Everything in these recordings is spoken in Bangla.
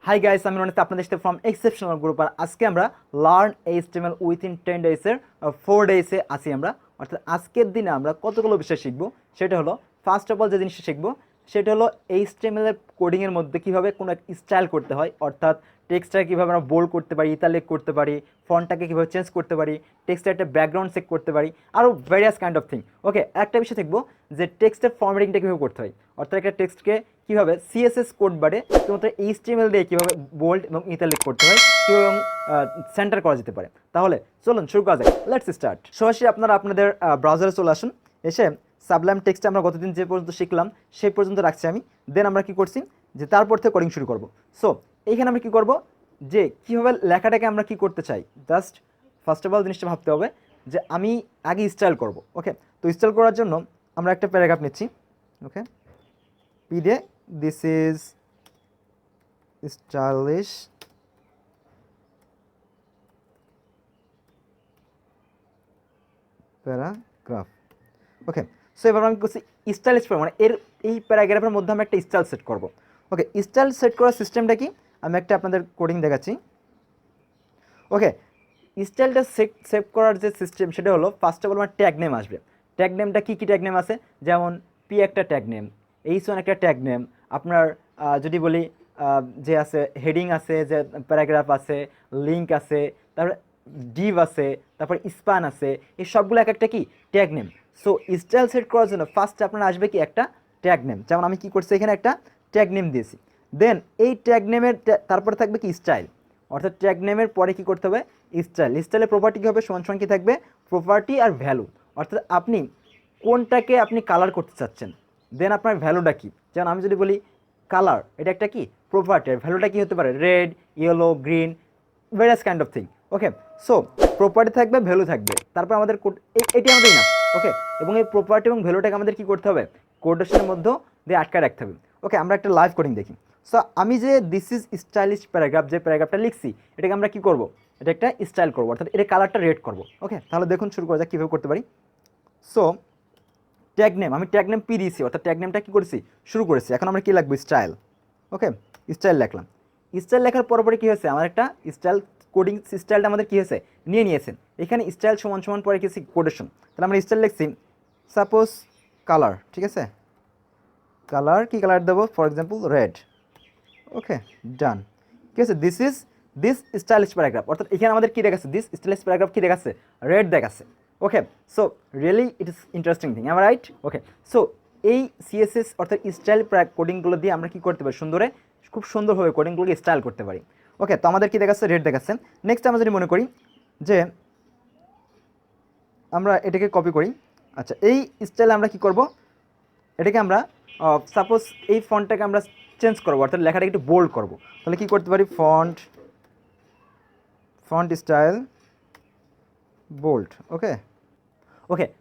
হাই গাইস, আমি রনিত আপনাদের সাথে ফ্রম এক্সেপশনাল গ্রুপ। আর আজকে আমরা লার্ন এইচটিএমএল উইথিন 10 ডেজের 4 ডেজে আসি আমরা। অর্থাৎ আজকের দিনে আমরা কতগুলো বিষয় শিখবো। সেটা হলো ফার্স্ট অফ অল যে জিনিসটা শিখবো সেটা হলো এইচটিএমএল এর কোডিংয়ের মধ্যে কীভাবে কোনো এক স্টাইল করতে হয়, অর্থাৎ টেক্সটটাকে কীভাবে আমরা বোল্ড করতে পারি, ইতালিক করতে পারি, ফন্টটাকে কীভাবে চেঞ্জ করতে পারি, টেক্সটের একটা ব্যাকগ্রাউন্ড সেট করতে পারি, আরও ভ্যারিয়াস কাইন্ড অফ থিং। ওকে, একটা বিষয় দেখবো যে টেক্সটের ফরম্যাটিংটা কীভাবে করতে হয়, অর্থাৎ একটা টেক্সটকে কীভাবে সিএসএস কোড বাড়ে শুধুমাত্র এইচটিএমএল দিয়ে কীভাবে বোল্ড এবং ইতালিক করতে হয়, কীভাবে সেন্টার করা যেতে পারে। তাহলে চলুন শুরু করা যায়। Let's start. সরাসরি আপনারা আপনাদের ব্রাউজারে চলে আসুন। এসে সাবলাইম টেক্সটে আমরা গতদিন যে পর্যন্ত শিখলাম সেই পর্যন্ত রাখছি আমি। দেন আমরা কি করছি যে তারপর থেকে কোডিং শুরু করব। সো এইখানে আমরা কি করব যে কীভাবে লেখাটাকে আমরা কি করতে চাই, জাস্ট ফার্স্ট অফ অল জিনিসটা ভাবতে হবে যে আমি আগে স্টাইল করব। ওকে, তো স্টাইল করার জন্য আমরা একটা প্যারাগ্রাফ নিচ্ছি। ওকে, পি দিয়ে this is stylish paragraph. Okay, so এবার আমি করছি স্টাইলিশ মানে এই প্যারাগ্রাফের মধ্যে আমি একটা স্টাইল সেট করব। ওকে, স্টাইল সেট করার সিস্টেমটা কি আমি একটা আপনাদের কোডিং দেখাচ্ছি। ওকে, স্টাইলটা সেভ করার যে সিস্টেম সেটা হলো ফার্স্ট অফ অল আমার ট্যাগ নেম আসবে। ট্যাগ নেমটা কী কী ট্যাগ নেম আছে, যেমন পি একটা ট্যাগ নেম, এইচ1 একটা ট্যাগ নেম, আপনার যদি বলি যে আছে হেডিং আছে, যে প্যারাগ্রাফ আছে, লিঙ্ক আছে, তারপরে ডিভ আছে, তারপর স্পান আছে, এই সবগুলো এক একটা কি tag name. So style set করার জন্য ফার্স্টে আপনার আসবে কি একটা ট্যাগ নেম, যেমন আমি কি করছি এখানে একটা ট্যাগ নেম দিয়েছি। দেন এই ট্যাগ নেমের তারপরে থাকবে কি স্টাইল, অর্থাৎ ট্যাগ নেমের পরে কি করতে হবে স্টাইল। স্টাইলের প্রপার্টি কী হবে, সমান কি থাকবে প্রপার্টি আর ভ্যালু, অর্থাৎ আপনি কোনটাকে আপনি কালার করতে চাচ্ছেন, দেন আপনার ভ্যালুটা কী। যেমন আমি যদি বলি কালার, এটা একটা কি প্রপার্টি, আর ভ্যালুটা কী হতে পারে red, yellow, green, various kind of thing. Okay, so property থাকবে, ভ্যালু থাকবে, তারপর আমাদের কোড এটি আমাদের না। ওকে, এবং এই প্রপার্টি এবং ভ্যালুটাকে আমাদের কী করতে হবে কোডেশনের মধ্যে দিয়ে আটকায় রাখতে হবে। ওকে, আমরা একটা লাইভ কোডিং দেখি। সো আমি যে দিস ইজ স্টাইলিশ প্যারাগ্রাফ যে প্যারাগ্রাফটা লিখছি এটাকে আমরা কী করবো, এটা একটা স্টাইল করবো, অর্থাৎ এটা কালারটা রেড করবো। ওকে, তাহলে দেখুন শুরু করা যাক কীভাবে করতে পারি। সো ট্যাগ নেম, আমি ট্যাগ নেম পি দিয়েছি, অর্থাৎ ট্যাগ নেমটা কী করেছি শুরু করেছি। এখন আমরা কী লিখবো স্টাইল। ওকে, স্টাইল লিখলাম। স্টাইল লেখার পরে কী হয়েছে, আমার একটা স্টাইল কোডিং স্টাইলটা আমাদের কী হয়েছে নিয়েছেন। এখানে স্টাইল সমান পরে কি কোডেশন, তাহলে আমরা স্টাইল লিখছি সাপোজ কালার। ঠিক আছে, কালার কি কালার দেবো, ফর এক্সাম্পল রেড। ওকে, ডান। ঠিক আছে, দিস স্টাইলিশ প্যারাগ্রাফ, অর্থাৎ এখানে আমাদের কী দেখাচ্ছে, দিস স্টাইলিশ প্যারাগ্রাফ কী দেখাচ্ছে রেড দেখাচ্ছে। Okay, so really it is interesting thing, um right? Okay, so এই সিএসএস অর্থাৎ স্টাইল কোডিংগুলো দিয়ে আমরা কী করতে পারি খুব সুন্দরভাবে কোডিংগুলোকে স্টাইল করতে পারি। ওকে, তো আমাদের কী দেখাচ্ছে রেড দেখাচ্ছে। নেক্সট আমরা যদি মনে করি যে আমরা এটাকে কপি করি। আচ্ছা, এই স্টাইলে আমরা কি করব, এটাকে আমরা সাপোজ এই ফন্টটাকে আমরা চেঞ্জ করবো, অর্থাৎ লেখাটাকে একটু বোল্ড করব। তাহলে কি করতে পারি, ফন্ট স্টাইল বোল্ড। ওকে,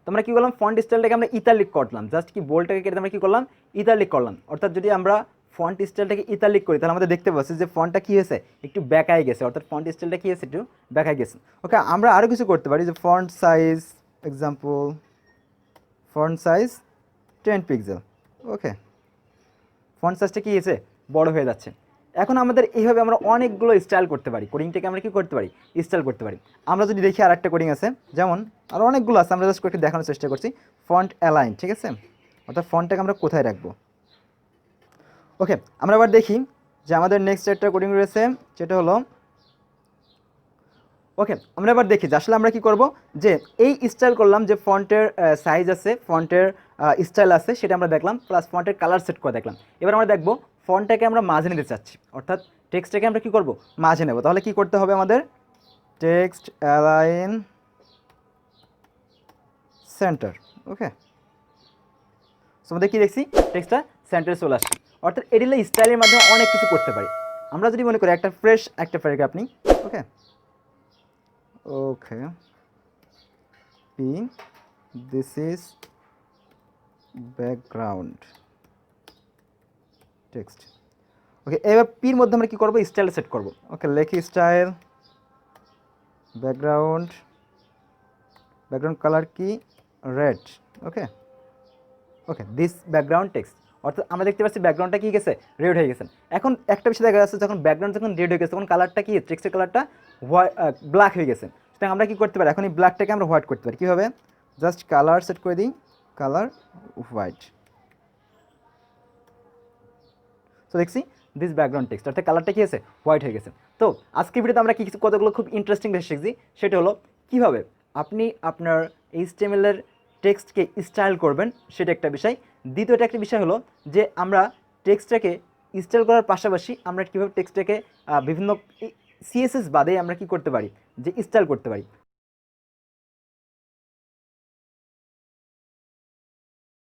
তো আমরা কী করলাম, ফন্ট স্টাইলটাকে আমরা ইতালিক করলাম, জাস্ট কি বোল্ডটাকে কেটে আমরা কী করলাম ইতালিক করলাম। অর্থাৎ যদি আমরা ফন্ট স্টাইলটাকে ইতালিক করি তাহলে আমাদের দেখতে পাচ্ছি যে ফন্টটা কী হয়েছে একটু ব্যাকায় গেছে, অর্থাৎ ফন্ট স্টাইলটা কী হয়েছে একটু ব্যাকায় গেছে। ওকে, আমরা আরও কিছু করতে পারি যে font size, example font size 10 pixel. Okay, font সাইজটা কী হয়েছে বড় হয়ে যাচ্ছে। এখন আমাদের এইভাবে আমরা অনেকগুলো স্টাইল করতে পারি, কোডিংটাকে আমরা কী করতে পারি স্টাইল করতে পারি। আমরা যদি দেখি আর একটা কোডিং আছে, যেমন আরও অনেকগুলো আছে, আমরা জাস্ট একটু দেখানোর চেষ্টা করছি। ফন্ট অ্যালাইন, ঠিক আছে, অর্থাৎ ফন্টটাকে আমরা কোথায় রাখবো। ওকে, আমরা এবার দেখি যে আমাদের নেক্সট একটা কোডিং রয়েছে, যেটা হলো ওকে, আমরা এবার দেখি যে আসলে আমরা কী করব, যে এই স্টাইল করলাম, যে ফন্টের সাইজ আছে, ফন্টের স্টাইল আছে, সেটা আমরা দেখলাম, প্লাস ফন্টের কালার সেট করে দেখলাম। এবার আমরা দেখব ফন্টটাকে আমরা মাঝে নিতে চাচ্ছি, অর্থাৎ টেক্সটটাকে আমরা কী করব মাঝে নেব। তাহলে কী করতে হবে আমাদের, টেক্সট অ্যালাইন সেন্টার। ওকে, সো আমাদের কী দেখছি টেক্সটটা সেন্টারে চলে আসছে, অর্থাৎ এডিলে স্টাইলের মাধ্যমে অনেক কিছু করতে পারি। আমরা যদি মনে করি একটা ফ্রেশ একটা প্যারাগ্রাফ নিই। ওকে, P, this is background text. ওকে, এবার পির মধ্যে আমরা কী করবো স্টাইল সেট করব। ওকে, লেখি স্টাইল ব্যাকগ্রাউন্ড কালার কি red. Okay, this background text, অর্থাৎ আমরা দেখতে পাচ্ছি ব্যাকগ্রাউন্ডটা কি গেছে, রেড হয়ে গেছে। এখন একটা বিষয় দেখা যাচ্ছে, যখন ব্যাকগ্রাউন্ড যখন রেড হয়ে গেছে তখন কালারটা কি, টেক্সটের কালারটা ব্ল্যাক হয়ে গেছে। সুতরাং আমরা কি করতে পারি, এখন এই ব্ল্যাকটাকে আমরা হোয়াইট করতে পারি। কীভাবে, জাস্ট কালার সেট করে দিই, কালার হোয়াইট। তো দেখছি দিস ব্যাকগ্রাউন্ড টেক্সট, অর্থাৎ কালারটা কি আছে, হোয়াইট হয়ে গেছে। তো আজকের ভিডিওতে আমরা কিছু কতগুলো খুব ইন্টারেস্টিং বিষয় শিখছি। সেটা হলো কীভাবে আপনি আপনার HTML এর টেক্সটকে স্টাইল করবেন, সেটা একটা বিষয়। দ্বিতীয়টা একটা বিষয় হলো যে আমরা টেক্সটটাকে স্টাইল করার পাশাপাশি আমরা কীভাবে টেক্সটটাকে বিভিন্ন CSS বাদে আমরা কি করতে পারি, যে স্টাইল করতে পারি।